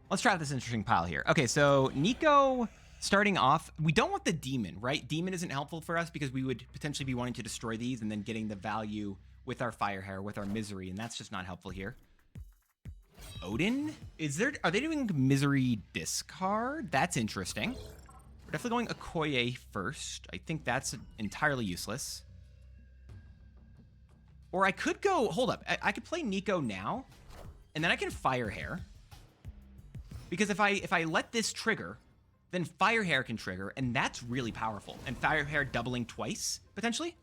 Let's try out this interesting pile here. Okay, so Nico starting off, we don't want the demon, right? Demon isn't helpful for us because we would potentially be wanting to destroy these and then getting the value with our Firehair, with our Misery, and that's just not helpful here. Odin? Are they doing Misery discard? That's interesting. We're definitely going Okoye first. I think that's entirely useless. Or I could go, hold up. I could play Nico now, and then I can Firehair. Because if I let this trigger, then Firehair can trigger, and that's really powerful. And Firehair doubling twice, potentially?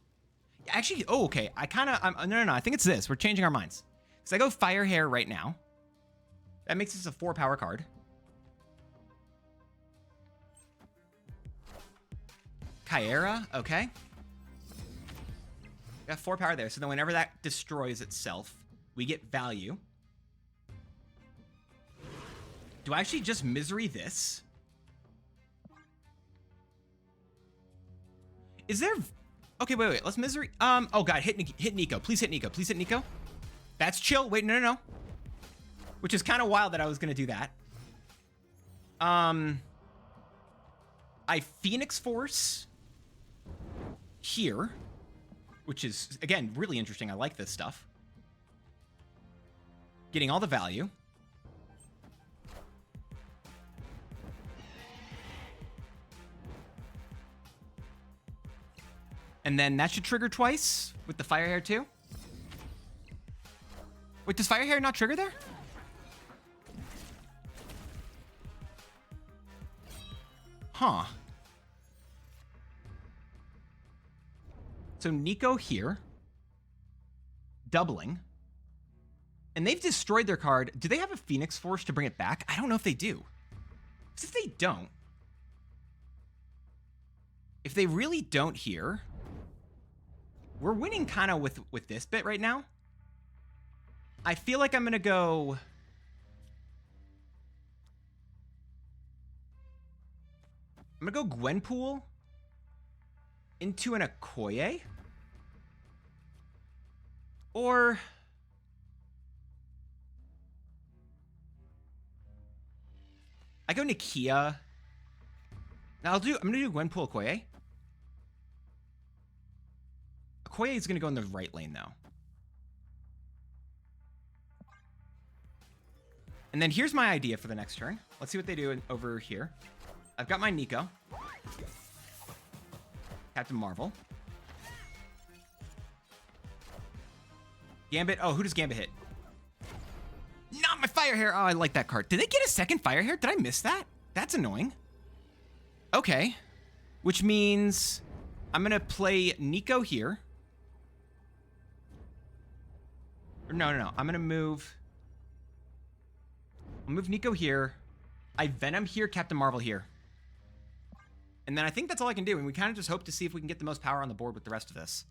Actually, oh, okay. No, I think it's this. We're changing our minds. Because I go Firehair right now. That makes this a 4-power card. Kyera, okay. Got 4 power there, so then whenever that destroys itself, we get value. Do I actually just Misery this? Is there... Okay, wait. Let's Misery... Oh, God. Hit Nico. Please hit Nico. Please hit Nico. That's chill. Wait, no. Which is kind of wild that I was going to do that. I Phoenix Force here, which is, again, really interesting. I like this stuff. Getting all the value. And then that should trigger twice with the Firehair too. Wait, does Firehair not trigger there? Huh. So Nico here. Doubling. And they've destroyed their card. Do they have a Phoenix Force to bring it back? I don't know if they do. Because if they don't... If they really don't here... We're winning kind of with this bit right now. I feel like I'm going to go... I'm going to go Gwenpool into an Okoye. Or... I go Nakia. Now I'm going to do Gwenpool Okoye. Okoye is going to go in the right lane, though. And then here's my idea for the next turn. Let's see what they do over here. I've got my Nico. Captain Marvel. Gambit. Oh, who does Gambit hit? Not my Firehair. Oh, I like that card. Did they get a second Firehair? Did I miss that? That's annoying. Okay. Which means I'm going to play Nico here. No. I'm going to move... I'll move Nico here. I Venom here, Captain Marvel here. And then I think that's all I can do. And we kind of just hope to see if we can get the most power on the board with the rest of this.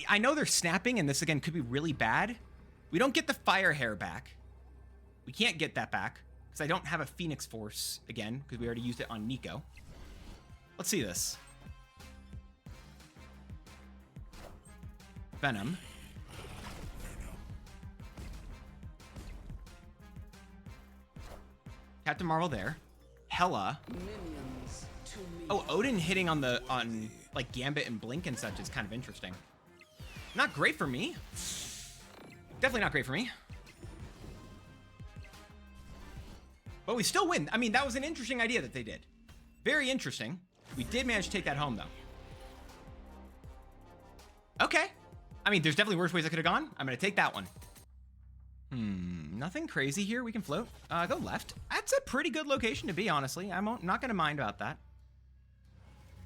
I know they're snapping, and this, again, could be really bad. We don't get the Firehair back. We can't get that back, because I don't have a Phoenix Force, again, because we already used it on Nico. Let's see this. Venom. Captain Marvel there. Hela. Oh, Odin hitting on like Gambit and Blink and such is kind of interesting. Not great for me. Definitely not great for me. But we still win. I mean, that was an interesting idea that they did. Very interesting. We did manage to take that home, though. Okay. I mean, there's definitely worse ways I could have gone. I'm going to take that one. Nothing crazy here. We can float. Go left. That's a pretty good location to be, honestly. I'm not going to mind about that.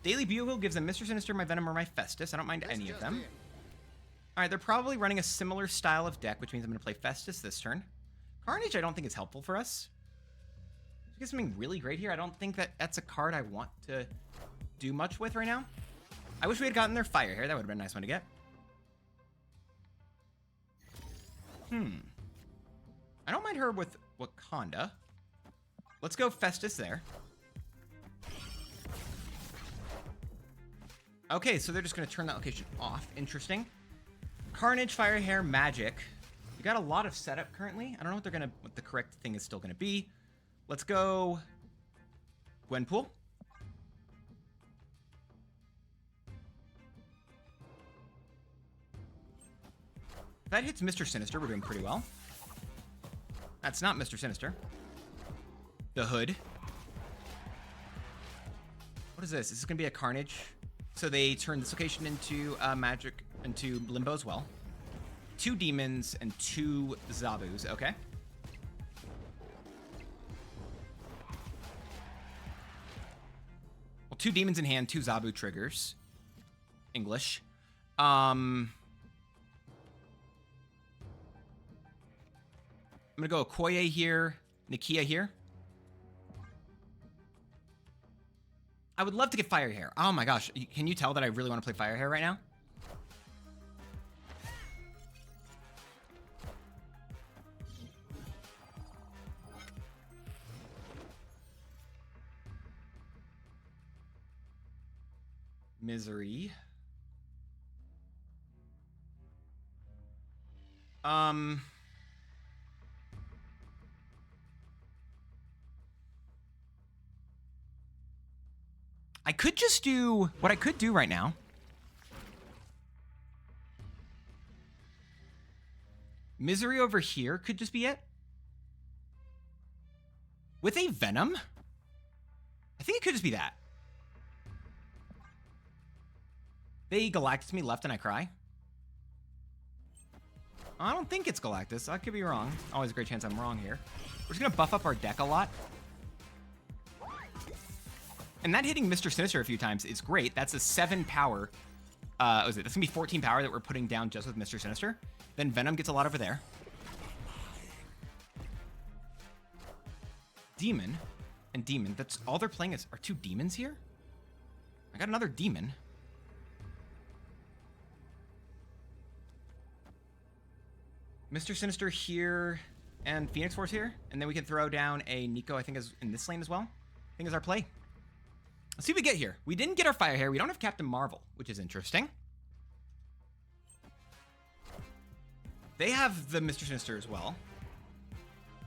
Daily Bugle gives them Mr. Sinister, my Venom, or my Festus. I don't mind any of them. All right, they're probably running a similar style of deck, which means I'm going to play Festus this turn. Carnage, I don't think is helpful for us. To get something really great here, I don't think that that's a card I want to do much with right now. I wish we had gotten their Firehair. That would have been a nice one to get. I don't mind her with Wakanda. Let's go Festus there. Okay, so they're just going to turn that location off. Interesting. Carnage, Firehair, Magic. We got a lot of setup currently. I don't know what the correct thing is still gonna be. Let's go Gwenpool. If that hits Mr. Sinister, we're doing pretty well. That's not Mr. Sinister. The Hood. What is this? Is this gonna be a Carnage? So they turn this location into magic, into Limbo as well. 2 demons and 2 Zabus. Okay. Well, 2 demons in hand, 2 Zabu triggers. English. I'm gonna go Okoye here, Nakia here. I would love to get Firehair. Oh my gosh, can you tell that I really want to play Firehair right now? Misery. I could just do what I could do right now. Misery over here could just be it. With a Venom? I think it could just be that. They Galactus me left and I cry. I don't think it's Galactus. I could be wrong. Always a great chance I'm wrong here. We're just gonna buff up our deck a lot. And that hitting Mr. Sinister a few times is great. That's a 7 power. That's gonna be 14 power that we're putting down just with Mr. Sinister. Then Venom gets a lot over there. Demon and Demon. That's all they're playing are 2 demons here? I got another demon. Mr. Sinister here and Phoenix Force here. And then we can throw down a Nico, I think, is in this lane as well. I think is our play. Let's see what we get here. We didn't get our Firehair. We don't have Captain Marvel, which is interesting. They have the Mr. Sinister as well.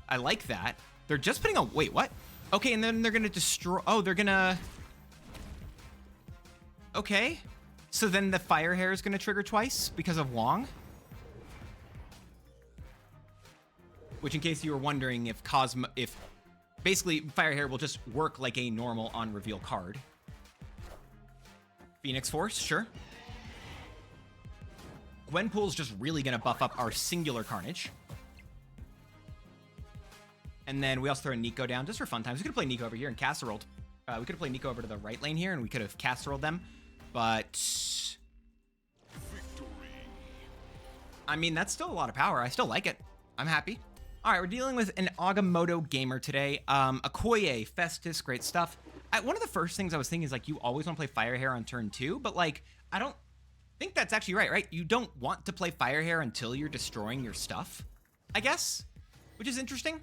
I like that. They're just putting a... Wait, what? Okay, and then they're going to destroy... Oh, they're going to... Okay. So then the Firehair is going to trigger twice because of Wong. Which, in case you were wondering, if basically Firehair will just work like a normal on reveal card. Phoenix Force, sure. Gwenpool's just really gonna buff up our singular Carnage. And then we also throw a Nico down just for fun times. We could have played Nico over here and casseroled. We could have played Nico over to the right lane here and we could have casseroled them. But I mean, that's still a lot of power. I still like it. I'm happy. All right, we're dealing with an Agamotto gamer today. Okoye, Festus, great stuff. One of the first things I was thinking is, like, you always want to play Firehair on turn 2, but, like, I don't think that's actually right? You don't want to play Firehair until you're destroying your stuff, I guess, which is interesting.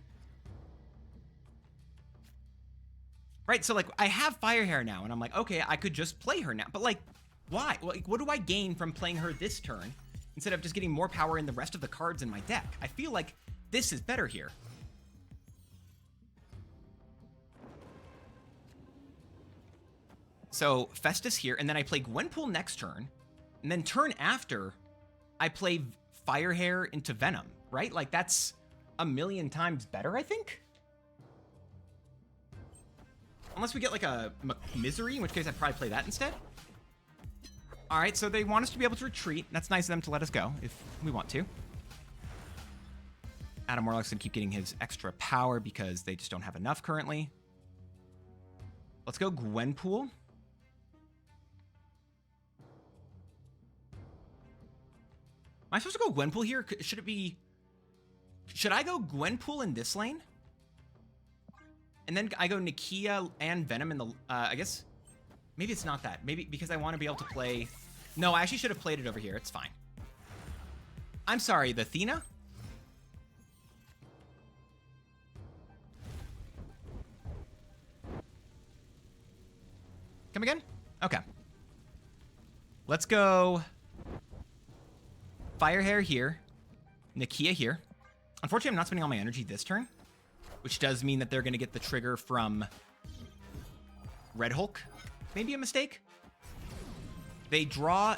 Right, so, like, I have Firehair now, and I'm like, okay, I could just play her now, but, like, why? Like, what do I gain from playing her this turn instead of just getting more power in the rest of the cards in my deck? I feel like this is better here. So Festus here, and then I play Gwenpool next turn, and then turn after, I play Firehair into Venom, right? Like, that's a million times better, I think? Unless we get, like, a Misery, in which case I'd probably play that instead. All right, so they want us to be able to retreat. That's nice of them to let us go, if we want to. Adam Warlock's gonna keep getting his extra power because they just don't have enough currently. Let's go Gwenpool. Am I supposed to go Gwenpool here? Should I go Gwenpool in this lane? And then I go Nakia and Venom in the, I guess, maybe it's not that. Maybe because I want to be able to play. No, I actually should have played it over here. It's fine. I'm sorry, the Athena? Come again? Okay. Let's go Firehair here. Nakia here. Unfortunately, I'm not spending all my energy this turn, which does mean that they're going to get the trigger from Red Hulk. Maybe a mistake. They draw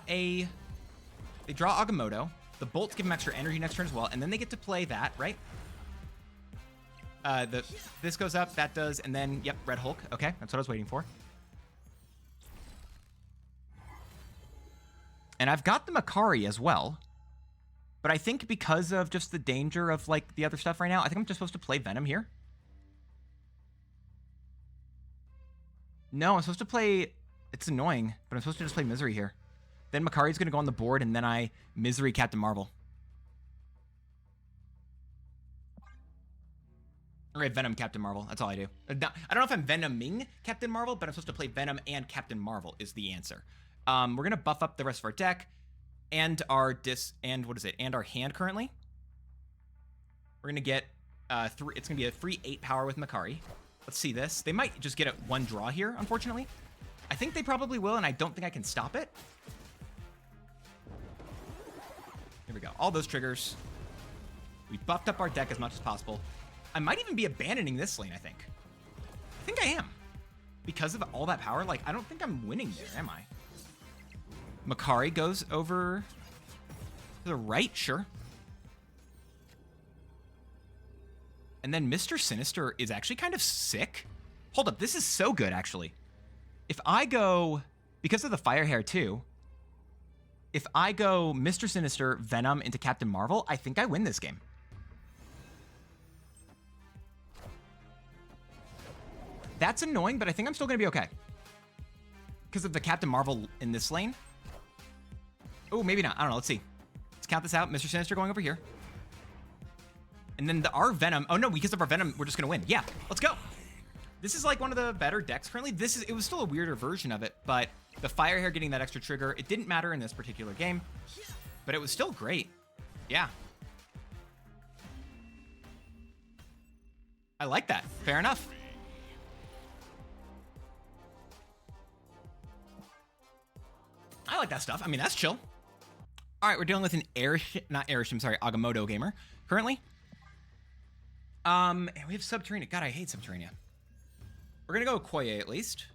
Agamotto. The bolts give them extra energy next turn as well, and then they get to play that, right? This goes up, that does, and then, yep, Red Hulk. Okay, that's what I was waiting for. And I've got the Makari as well. But I think because of just the danger of, like, the other stuff right now, I think I'm just supposed to play Venom here. No, I'm supposed to play... It's annoying, but I'm supposed to just play Misery here. Then Makari's going to go on the board, and then I Misery Captain Marvel. Or Venom Captain Marvel. That's all I do. I don't know if I'm Venoming Captain Marvel, but I'm supposed to play Venom and Captain Marvel is the answer. We're going to buff up the rest of our deck and our and our hand currently. We're going to get it's going to be a 3/8 power with Makari. Let's see this. They might just get a 1 draw here, unfortunately. I think they probably will, and I don't think I can stop it. Here we go. All those triggers. We buffed up our deck as much as possible. I might even be abandoning this lane, I think. I think I am. Because of all that power, like, I don't think I'm winning there, am I? Makari goes over to the right, sure. And then Mr. Sinister is actually kind of sick. Hold up, this is so good, actually. If I go, because of the Firehair too, if I go Mr. Sinister, Venom into Captain Marvel, I think I win this game. That's annoying, but I think I'm still going to be okay. Because of the Captain Marvel in this lane. Oh, maybe not. I don't know. Let's see. Let's count this out. Mr. Sinister going over here. And then our Venom. Oh, no. Because of our Venom, we're just going to win. Yeah. Let's go. This is like one of the better decks currently. It was still a weirder version of it, but the Firehair getting that extra trigger, it didn't matter in this particular game, but it was still great. Yeah. I like that. Fair enough. I like that stuff. I mean, that's chill. All right, we're dealing with an Agamotto gamer currently. And we have Subterranean. God, I hate Subterranean. We're gonna go Koye at least.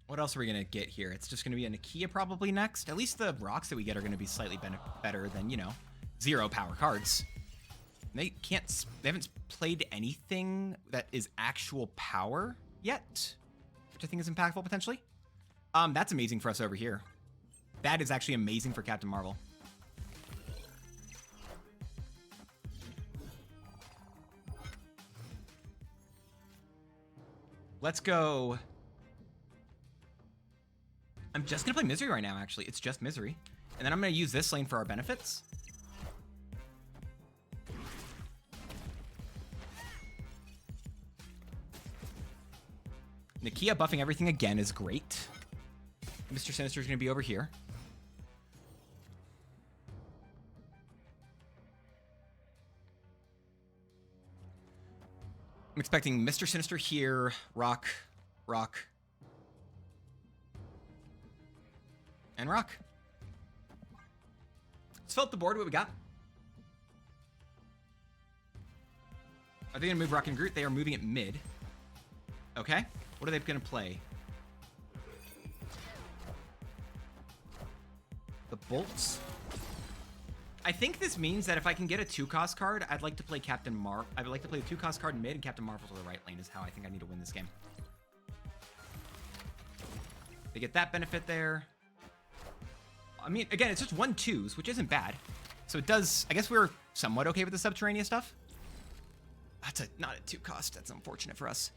What else are we gonna get here? It's just gonna be a Nakia probably next. At least the rocks that we get are gonna be slightly better than, you know, 0 power cards. They haven't played anything that is actual power yet, which I think is impactful potentially. That's amazing for us over here. That is actually amazing for Captain Marvel. Let's go. I'm just gonna play Misery right now, actually. It's just Misery. And then I'm gonna use this lane for our benefits. Nakia buffing everything again is great. Mr. Sinister is going to be over here. I'm expecting Mr. Sinister here. Rock. And rock. Let's fill up the board. What we got? Are they going to move Rock and Groot? They are moving it mid. Okay. What are they going to play? The bolts. I think this means that if I can get a 2-cost card, I'd like to play Captain Marvel. I would like to play the 2-cost card mid and Captain Marvel to the right lane is how I think I need to win this game. They get that benefit there. I mean, again, it's just 1/2s, which isn't bad. So it does, I guess we're somewhat okay with the Subterranean stuff. That's not a 2-cost. That's unfortunate for us.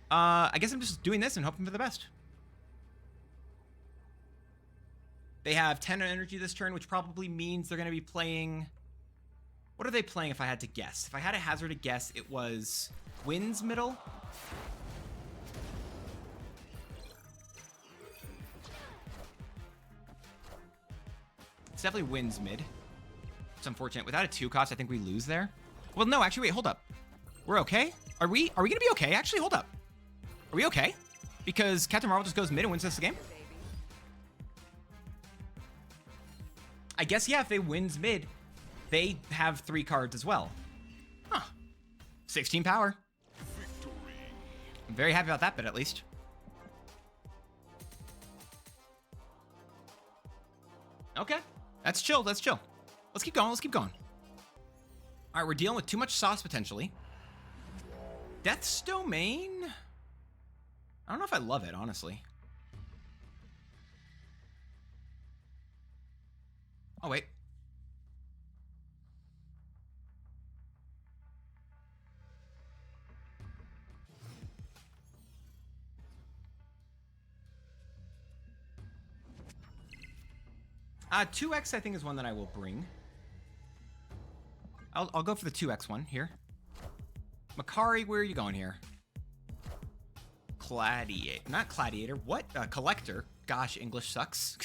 I guess I'm just doing this and hoping for the best. They have 10 energy this turn, which probably means they're going to be playing... What are they playing if I had to guess? If I had a hazard to guess, it was Winds middle. It's definitely Winds mid. It's unfortunate. Without a 2-cost, I think we lose there. Well, no, actually, wait, hold up. We're okay? Are we going to be okay? Actually, hold up. Are we okay? Because Captain Marvel just goes mid and wins us the game? I guess, yeah, if they wins mid, they have 3 cards as well. Huh. 16 power. I'm very happy about that bit, at least. Okay. That's chill. That's chill. Let's keep going. Let's keep going. All right, we're dealing with too much sauce, potentially. Death's Domain? I don't know if I love it, honestly. Oh, wait. Uh, 2X, I think, is one that I will bring. I'll go for the 2X one here. Makari, where are you going here? Gladiator. Not Gladiator. What? Collector. Gosh, English sucks.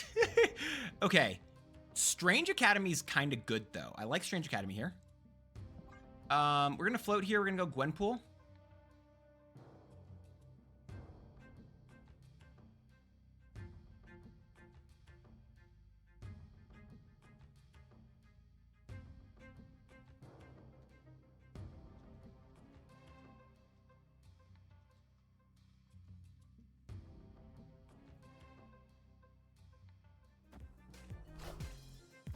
Okay. Strange Academy's kind of good, though. I like Strange Academy here. We're going to float here. We're going to go Gwenpool.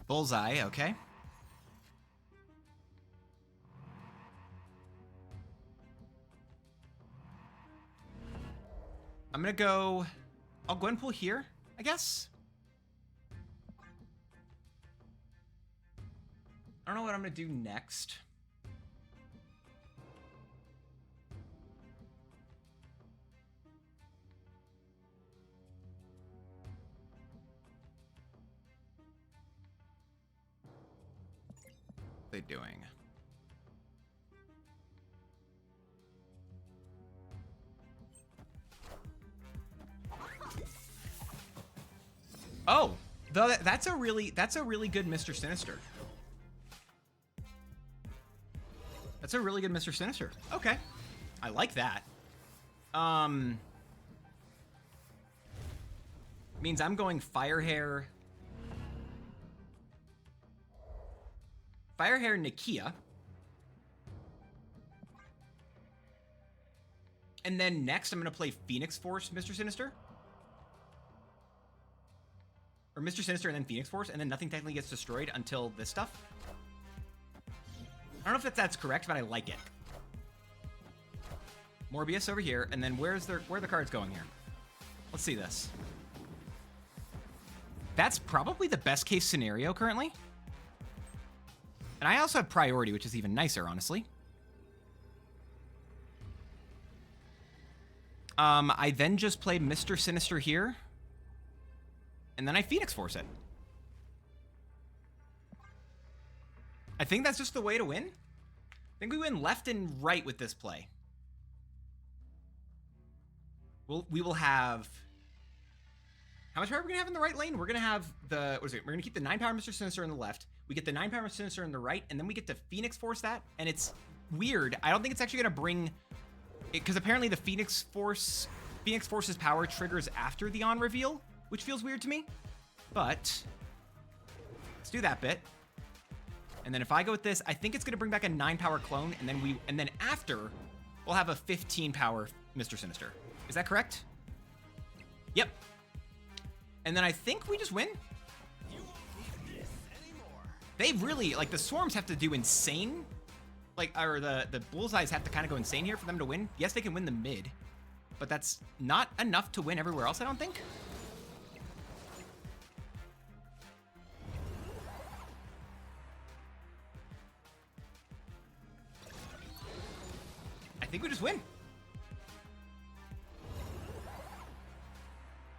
Bullseye, okay. I'm gonna go... I'll Gwenpool here, I guess. I don't know what I'm gonna do next. What are they doing? Oh, that's a really good Mr. Sinister. That's a really good Mr. Sinister. Okay. I like that. Means I'm going Firehair. Firehair Nakia. And then next I'm going to play Phoenix Force Mr. Sinister. Or Mr. Sinister and then Phoenix Force, and then nothing technically gets destroyed until this stuff. I don't know if that's correct, but I like it. Morbius over here, and then where are the cards going here? Let's see this. That's probably the best case scenario currently. And I also have priority, which is even nicer, honestly. I then just play Mr. Sinister here. And then I Phoenix Force it. I think that's just the way to win. I think we win left and right with this play. We will have... How much power are we going to have in the right lane? We're going to have the... What is it? We're going to keep the 9 power Mr. Sinister in the left. We get the 9 power Mr. Sinister in the right. And then we get to Phoenix Force that. And it's weird. I don't think it's actually going to bring... Because apparently the Phoenix Force's power triggers after the on reveal, which feels weird to me. But let's do that bit. And then if I go with this, I think it's going to bring back a 9 power clone. And then after, we'll have a 15 power Mr. Sinister. Is that correct? Yep. And then I think we just win. They really, like, the swarms have to do insane. Like, or the bullseyes have to kind of go insane here for them to win. Yes, they can win the mid, but that's not enough to win everywhere else, I don't think. I think we just win.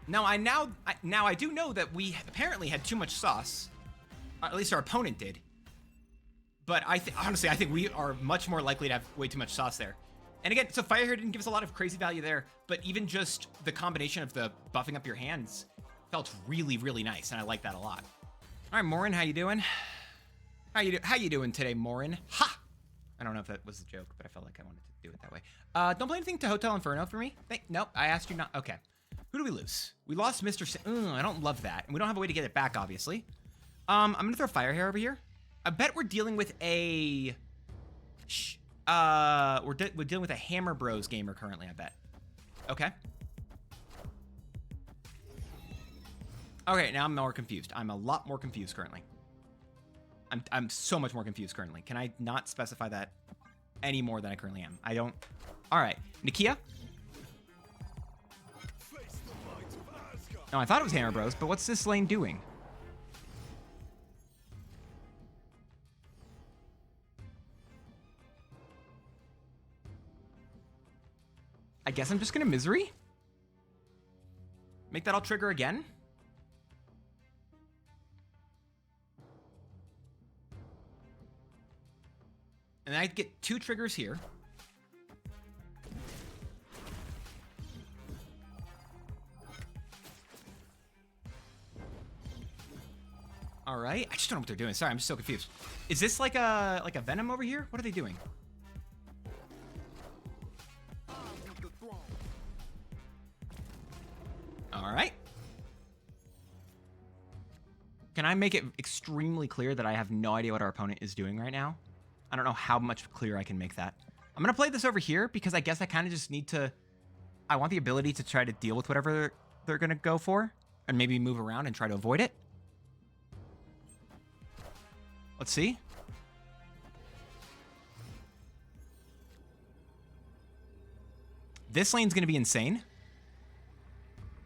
Now I do know that we apparently had too much sauce. At least our opponent did. But honestly, I think we are much more likely to have way too much sauce there. And again, so Firehair didn't give us a lot of crazy value there, but even just the combination of the buffing up your hands felt really, really nice, and I like that a lot. All right, Morin, how you doing? How you doing today, Morin? Ha! I don't know if that was a joke, but I felt like I wanted to do it that way. Don't play anything to Hotel Inferno for me. Nope, I asked you not. Okay. Who do we lose? We lost Mr. I don't love that, and we don't have a way to get it back, obviously. I'm gonna throw Firehair over here. I bet we're dealing with a... we're dealing with a Hammer Bros gamer currently, I bet. Okay. Okay, now I'm more confused. I'm a lot more confused currently. I'm so much more confused currently. Can I not specify that any more than I currently am? I don't... All right, Nakia. No, I thought it was Hammer Bros, but what's this lane doing? I guess I'm just gonna Misery? Make that all trigger again? And then I get 2 triggers here. All right, I just don't know what they're doing. Sorry, I'm just so confused. Is this like a Venom over here? What are they doing? All right. Can I make it extremely clear that I have no idea what our opponent is doing right now? I don't know how much clearer I can make that. I'm going to play this over here because I guess I kind of just need to... I want the ability to try to deal with whatever they're going to go for and maybe move around and try to avoid it. Let's see. This lane's going to be insane.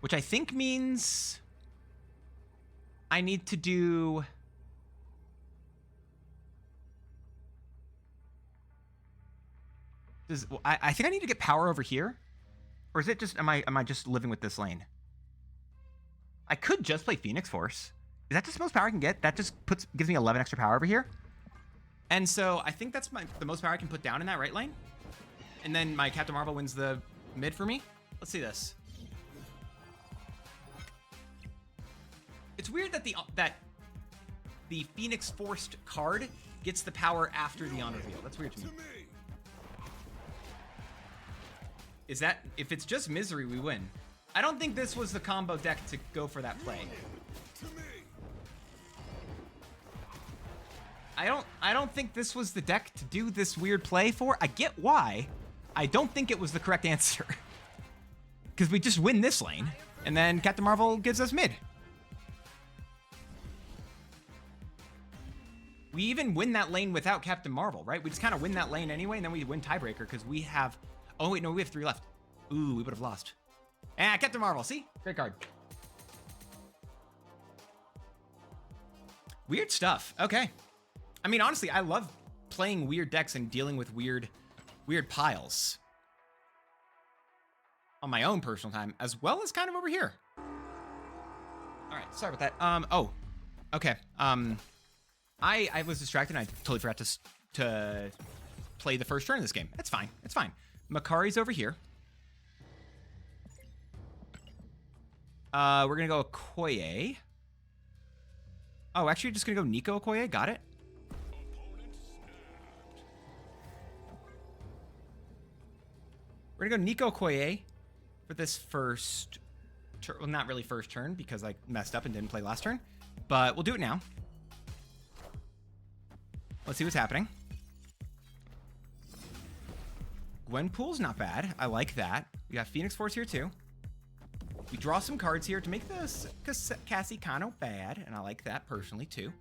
Which I think means I need to do... I think I need to get power over here. Or is it just... Am I just living with this lane? I could just play Phoenix Force. Is that just the most power I can get? That just gives me 11 extra power over here. And so I think that's the most power I can put down in that right lane. And then my Captain Marvel wins the mid for me. Let's see this. It's weird that the Phoenix Forced card gets the power after the on reveal. That's weird to me. Is that... If it's just Misery, we win. I don't think this was the combo deck to go for that play. I don't think this was the deck to do this weird play for. I get why. I don't think it was the correct answer. Because we just win this lane, and then Captain Marvel gives us mid. We even win that lane without Captain Marvel, right? We just kind of win that lane anyway, and then we win tiebreaker because we have... Oh, wait, no, we have 3 left. Ooh, we would have lost. Ah, Captain Marvel, see? Great card. Weird stuff. Okay. I mean, honestly, I love playing weird decks and dealing with weird piles on my own personal time, as well as kind of over here. All right, sorry about that. Oh, okay. I was distracted and I totally forgot to play the first turn of this game. It's fine. It's fine. Makari's over here. We're gonna go Okoye. Oh, actually, just gonna go Nico Okoye. Got it. We're gonna go Nico Okoye for this first turn. Well, not really first turn because I messed up and didn't play last turn, but we'll do it now. Let's see what's happening. Gwenpool's not bad. I like that. We got Phoenix Force here too. We draw some cards here to make this Cassie kind of bad, and I like that personally too.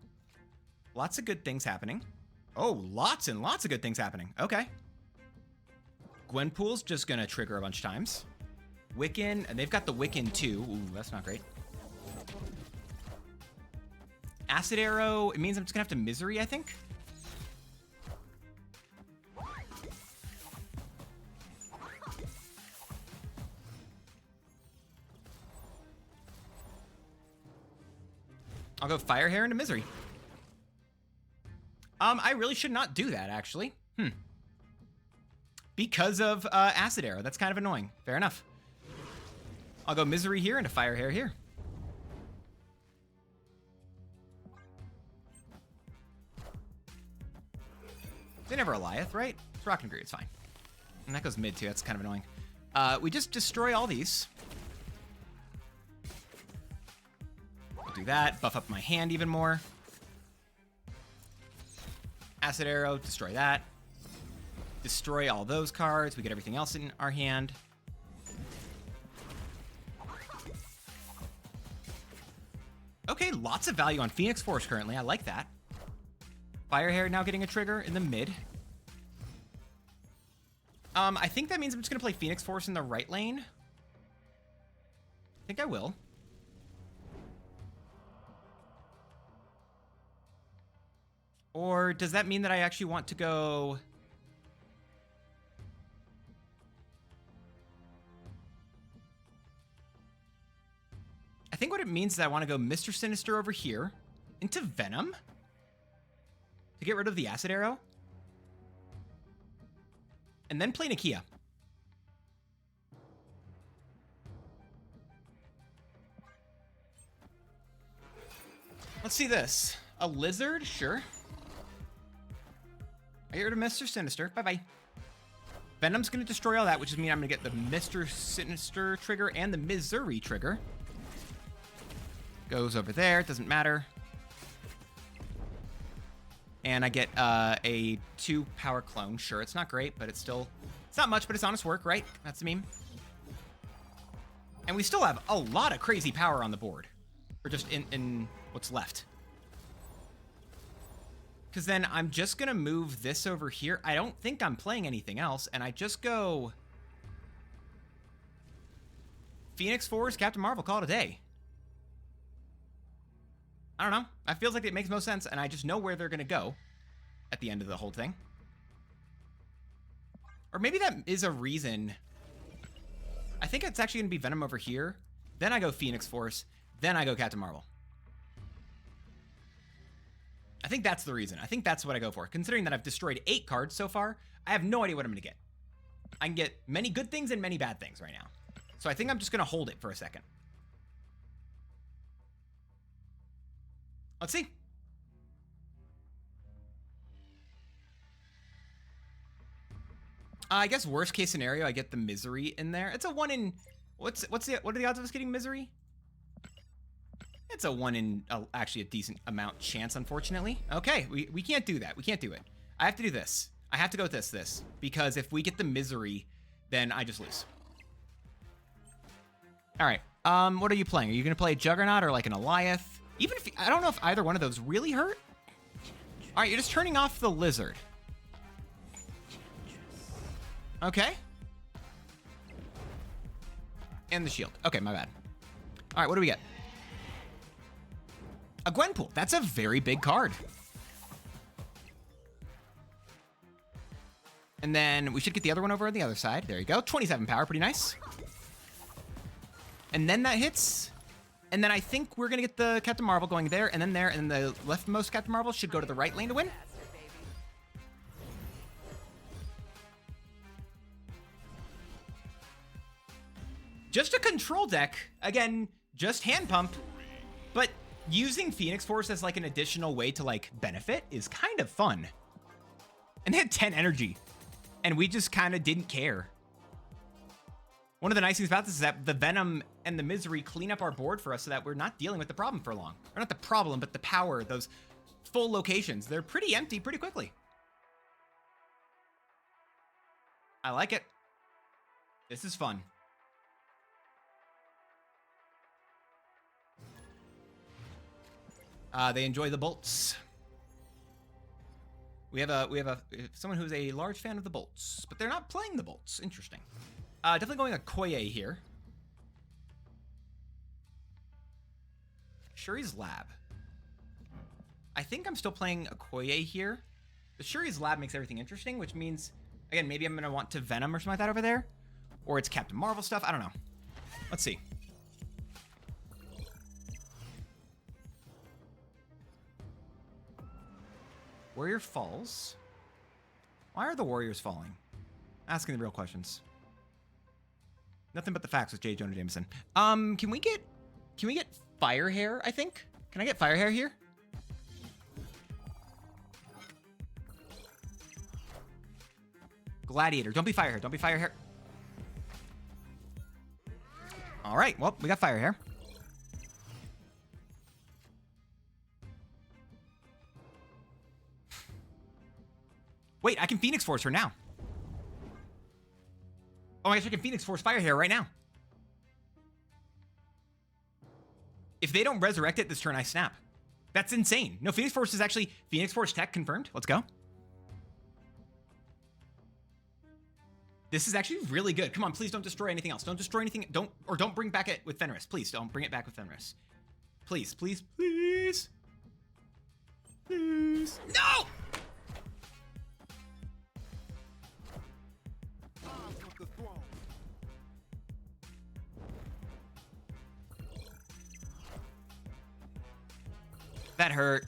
Lots of good things happening. Oh, lots and lots of good things happening. Okay. Gwenpool's just gonna trigger a bunch of times. Wiccan, and they've got the Wiccan too. Ooh, that's not great. Acid Arrow, it means I'm just gonna have to Misery, I think. I'll go Firehair into Misery. I really should not do that, actually. Because of Acid Arrow. That's kind of annoying. Fair enough. I'll go Misery here into Firehair here. They never Eliath, right? It's Rock and Agree, it's fine. And that goes mid too, that's kind of annoying. We just destroy all these. I'll do that, buff up my hand even more. Acid Arrow, destroy that. Destroy all those cards. We get everything else in our hand. Okay, lots of value on Phoenix Force currently. I like that. Firehair now getting a trigger in the mid. I think that means I'm just going to play Phoenix Force in the right lane. I think I will. Or does that mean that I actually want to go... I think what it means is I want to go Mr. Sinister over here into Venom to get rid of the Acid Arrow. And then play Nakia. Let's see this. A Lizard? Sure. I get rid of Mr. Sinister. Bye-bye. Venom's going to destroy all that, which means I'm going to get the Mr. Sinister trigger and the Missouri trigger. Goes over there. It doesn't matter. And I get a 2-power clone. Sure, it's not great, but it's still... It's not much, but it's honest work, right? That's the meme. And we still have a lot of crazy power on the board. Or just in what's left. Because then I'm just going to move this over here. I don't think I'm playing anything else. And I just go... Phoenix Force, Captain Marvel, call it a day. I don't know. It feels like it makes most sense, and I just know where they're going to go at the end of the whole thing. Or maybe that is a reason. I think it's actually going to be Venom over here. Then I go Phoenix Force. Then I go Captain Marvel. I think that's the reason. I think that's what I go for. Considering that I've destroyed 8 cards so far, I have no idea what I'm going to get. I can get many good things and many bad things right now. So I think I'm just going to hold it for a second. Let's see. I guess worst case scenario, I get the Misery in there. It's a 1 in... what are the odds of us getting Misery? It's a 1 in actually a decent amount chance, unfortunately. Okay, we can't do that. We can't do it. I have to do this. I have to go with this. Because if we get the Misery, then I just lose. All right. What are you playing? Are you going to play a Juggernaut or like an Eliath? Even if... I don't know if either one of those really hurt. All right, you're just turning off the Lizard. Okay. And the shield. Okay, my bad. All right, what do we get? A Gwenpool. That's a very big card. And then we should get the other one over on the other side. There you go. 27 power. Pretty nice. And then that hits. And then I think we're going to get the Captain Marvel going there, and then there, and then the leftmost Captain Marvel should go to the right lane to win. Just a control deck. Again, just hand pump. But using Phoenix Force as like an additional way to like benefit is kind of fun. And they had 10 energy. And we just kind of didn't care. One of the nice things about this is that the Venom and the Misery clean up our board for us so that we're not dealing with the problem for long. Or not the problem, but the power, those full locations. They're pretty empty pretty quickly. I like it. This is fun. They enjoy the bolts. We have someone who's a large fan of the bolts, but they're not playing the bolts. Interesting. Definitely going Okoye here. Shuri's Lab. I think I'm still playing Okoye here. The Shuri's Lab makes everything interesting, which means, again, maybe I'm going to want to Venom or something like that over there. Or it's Captain Marvel stuff. I don't know. Let's see. Warrior falls. Why are the Warriors falling? Asking the real questions. Nothing but the facts with J. Jonah Jameson. Can we get Firehair, I think? Can I get Firehair here? Gladiator. Don't be Firehair. Don't be Firehair. All right. Well, we got Firehair. Wait, I can Phoenix Force her now. Oh, I guess I can Phoenix Force Firehair right now. If they don't resurrect it this turn, I snap. That's insane. No, Phoenix Force is actually Phoenix Force tech confirmed. Let's go. This is actually really good. Come on, please don't destroy anything else. Don't destroy anything. Don't bring back it with Fenris. Please don't bring it back with Fenris. Please, please, please. Please. No! That hurt.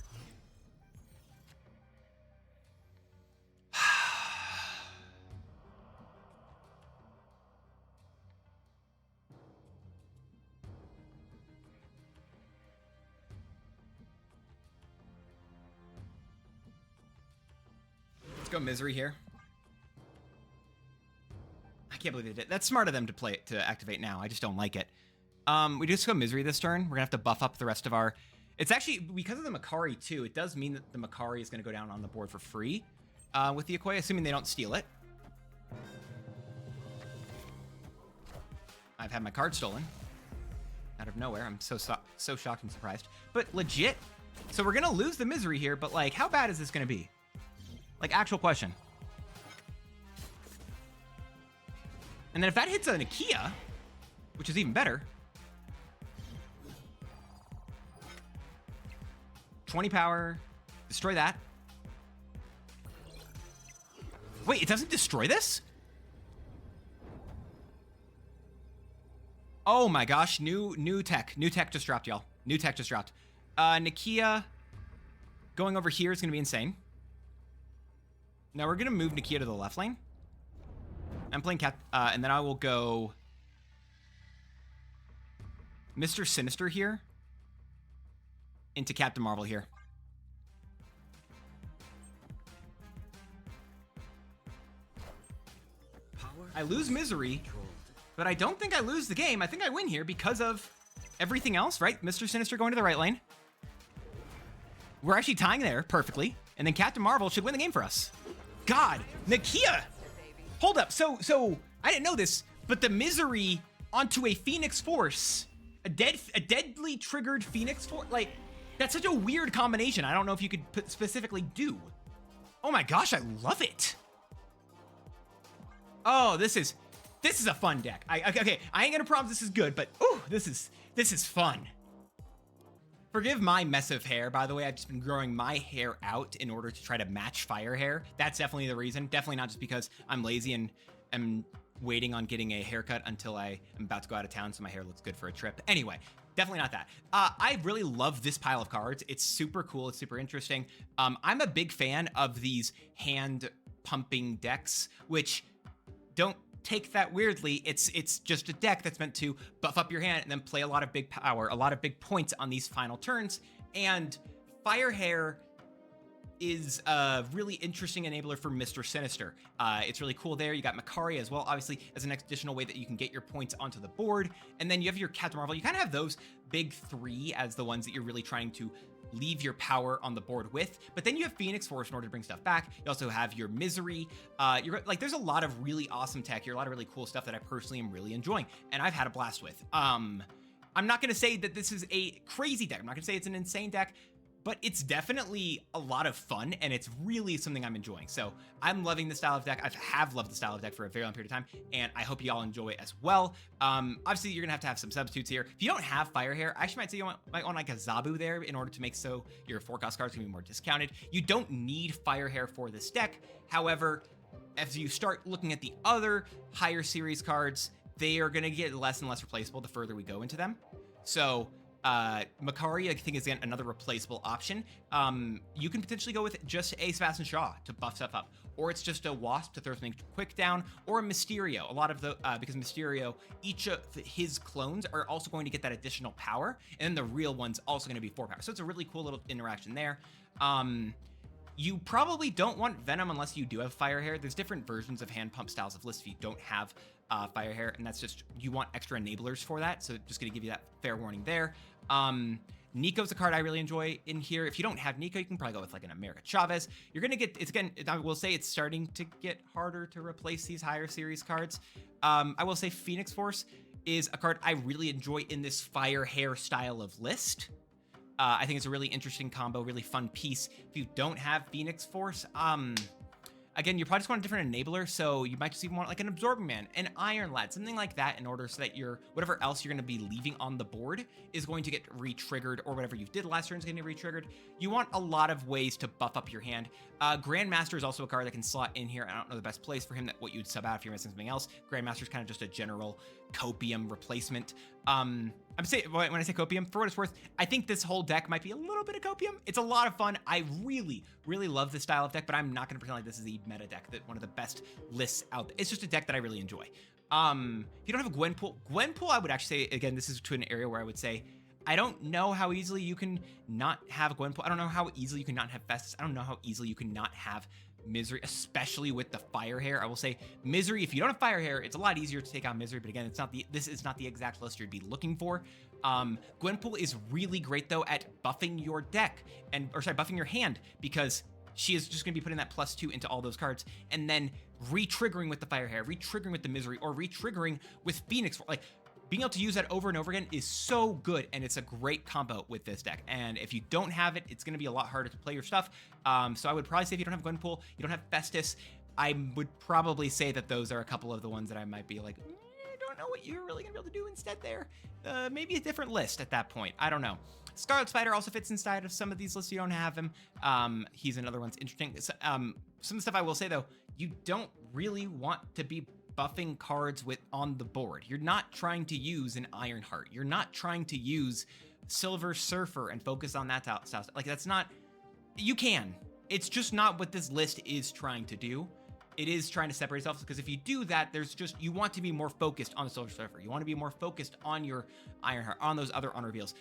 Let's go Misery here. I can't believe they did. That's smart of them to activate now. I just don't like it. We just go Misery this turn. We're gonna have to buff up the rest of our... It's actually, because of the Makari too, it does mean that the Makari is gonna go down on the board for free with the Okoye, assuming they don't steal it. I've had my card stolen out of nowhere. I'm so shocked and surprised. But legit, so we're gonna lose the Misery here, but like, how bad is this gonna be? Like, actual question. And then if that hits a Nakia, which is even better, 20 power, destroy that. Wait, it doesn't destroy this? Oh my gosh, new tech just dropped, y'all. New tech just dropped. Nakia going over here is gonna be insane. Now we're gonna move Nakia to the left lane. I'm playing Cat, and then I will go Mr. Sinister here into Captain Marvel here. I lose Misery, but I don't think I lose the game. I think I win here because of everything else, right? Mr. Sinister going to the right lane. We're actually tying there perfectly, and then Captain Marvel should win the game for us. God, Nakia! Hold up, so I didn't know this, but the Misery onto a Phoenix Force, a deadly triggered Phoenix Force, like, that's such a weird combination. I don't know if you could specifically do. Oh my gosh, I love it. Oh, this is a fun deck. Okay, I ain't gonna promise this is good, but ooh, this is fun. Forgive my mess of hair, by the way. I've just been growing my hair out in order to try to match Firehair. That's definitely the reason. Definitely not just because I'm lazy and am waiting on getting a haircut until I am about to go out of town so my hair looks good for a trip. Anyway, definitely not that. I really love this pile of cards. It's super cool. It's super interesting. I'm a big fan of these hand pumping decks, which don't take that weirdly. It's just a deck that's meant to buff up your hand and then play a lot of big power, a lot of big points on these final turns. And Firehair is a really interesting enabler for Mr. Sinister. It's really cool there. You got Makari as well, obviously, as an additional way that you can get your points onto the board. And then you have your Captain Marvel. You kind of have those big three as the ones that you're really trying to leave your power on the board with. But then you have Phoenix Force in order to bring stuff back. You also have your Misery. There's a lot of really awesome tech here, a lot of really cool stuff that I personally am really enjoying, and I've had a blast with. I'm not gonna say that this is a crazy deck. I'm not gonna say it's an insane deck, but it's definitely a lot of fun, and it's really something I'm enjoying. So I'm loving the style of deck. I have loved the style of deck for a very long period of time, and I hope you all enjoy it as well. Obviously, you're gonna have to have some substitutes here. If you don't have Firehair, I actually might say you might want like a Zabu there in order to make so your forecast cards can be more discounted. You don't need Firehair for this deck. However, as you start looking at the other higher series cards, they are gonna get less and less replaceable the further we go into them. So Makari, I think, is another replaceable option. You can potentially go with just a Sebastian Shaw to buff stuff up, or it's just a Wasp to throw something quick down, or a Mysterio. A lot of the because Mysterio, each of his clones are also going to get that additional power, and then the real one's also going to be 4 power. So it's a really cool little interaction there. You probably don't want Venom unless you do have Firehair. There's different versions of hand pump styles of lists if you don't have Firehair, and that's just, you want extra enablers for that. So just gonna give you that fair warning there. Nico's a card I really enjoy in here. If you don't have Nico, you can probably go with like an America Chavez. You're gonna get, it's again, I will say it's starting to get harder to replace these higher series cards. I will say Phoenix Force is a card I really enjoy in this Firehair style of list. I think it's a really interesting combo, really fun piece. If you don't have Phoenix Force, again, you probably just want a different enabler, so you might just even want like an Absorbing Man, an Iron Lad, something like that in order so that your whatever else you're going to be leaving on the board is going to get re-triggered, or whatever you did last turn is going to get re-triggered. You want a lot of ways to buff up your hand. Grandmaster is also a card that can slot in here. I don't know the best place for him, that what you'd sub out if you're missing something else. Grandmaster is kind of just a general copium replacement. I'm saying, when I say copium, for what it's worth, I think this whole deck might be a little bit of copium. It's a lot of fun. I really, really love this style of deck, but I'm not going to pretend like this is a meta deck, that one of the best lists out there. It's just a deck that I really enjoy. If you don't have a Gwenpool, I would actually say, again, this is to an area where I would say, I don't know how easily you can not have a Gwenpool. I don't know how easily you can not have Festus. I don't know how easily you can not have Misery, especially with the Firehair. I will say Misery, if you don't have Firehair, it's a lot easier to take out Misery, but again, this is not the exact list you'd be looking for. Gwenpool is really great though at buffing your deck, buffing your hand, because she is just going to be putting that +2 into all those cards, and then re-triggering with the Firehair, re-triggering with the Misery, or re-triggering with Phoenix. Like, being able to use that over and over again is so good, and it's a great combo with this deck. And if you don't have it, it's going to be a lot harder to play your stuff. So I would probably say if you don't have Gwenpool, you don't have Festus, I would probably say that those are a couple of the ones that I might be like, I don't know what you're really going to be able to do instead there. Maybe a different list at that point. I don't know. Scarlet Spider also fits inside of some of these lists. You don't have him. He's another one's interesting. Some of the stuff I will say, though, you don't really want to be buffing cards on the board. You're not trying to use an Ironheart. You're not trying to use Silver Surfer and focus on that style. Like, that's not, you can. It's just not what this list is trying to do. It is trying to separate itself, because if you do that, you want to be more focused on the Silver Surfer. You want to be more focused on your Ironheart, on those other on reveals.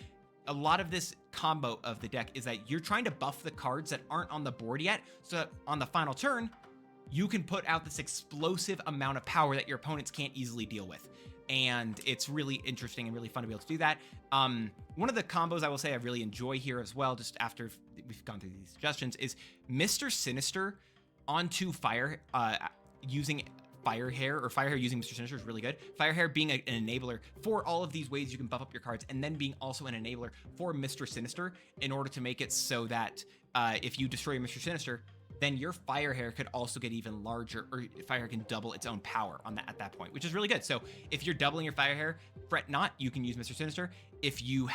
A lot of this combo of the deck is that you're trying to buff the cards that aren't on the board yet, so that on the final turn, you can put out this explosive amount of power that your opponents can't easily deal with. And it's really interesting and really fun to be able to do that. One of the combos I will say I really enjoy here as well, just after we've gone through these suggestions, is Mr. Sinister onto Fire, using Firehair, or Firehair using Mr. Sinister is really good. Firehair being an enabler for all of these ways you can buff up your cards, and then being also an enabler for Mr. Sinister in order to make it so that if you destroy Mr. Sinister, then your Firehair could also get even larger, or Firehair can double its own power at that point, which is really good. So if you're doubling your Firehair, fret not, you can use Mr. Sinister. If you've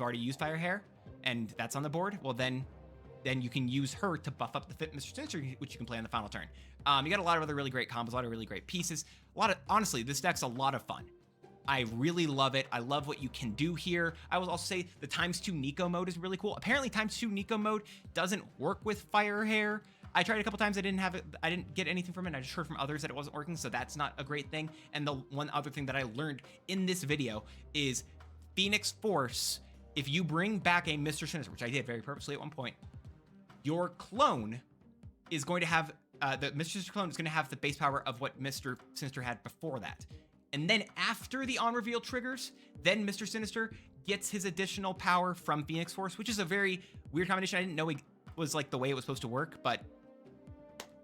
already used Firehair and that's on the board, well then you can use her to buff up the Mr. Sinister, which you can play on the final turn. You got a lot of other really great combos, a lot of really great pieces. Honestly, this deck's a lot of fun. I really love it. I love what you can do here. I will also say the ×2 Nico mode is really cool. Apparently ×2 Nico mode doesn't work with Firehair. I tried a couple times. I didn't get anything from it. I just heard from others that it wasn't working, so that's not a great thing. And the one other thing that I learned in this video is Phoenix Force, if you bring back a Mr. Sinister, which I did very purposely at one point, your clone is going to have, the Mr. Sinister clone is going to have the base power of what Mr. Sinister had before that. And then after the on-reveal triggers, then Mr. Sinister gets his additional power from Phoenix Force, which is a very weird combination. I didn't know it was like the way it was supposed to work, but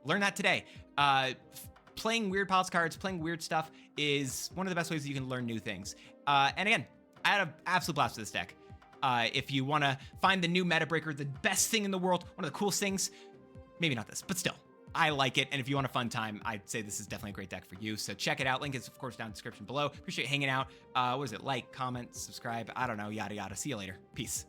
learn that today. Playing weird piles cards, playing weird stuff is one of the best ways that you can learn new things. And again, I had an absolute blast with this deck. If you want to find the new meta breaker, the best thing in the world, one of the coolest things, maybe not this, but still, I like it. And if you want a fun time, I'd say this is definitely a great deck for you. So check it out. Link is, of course, down in the description below. Appreciate hanging out. What is it? Like, comment, subscribe. I don't know. Yada, yada. See you later. Peace.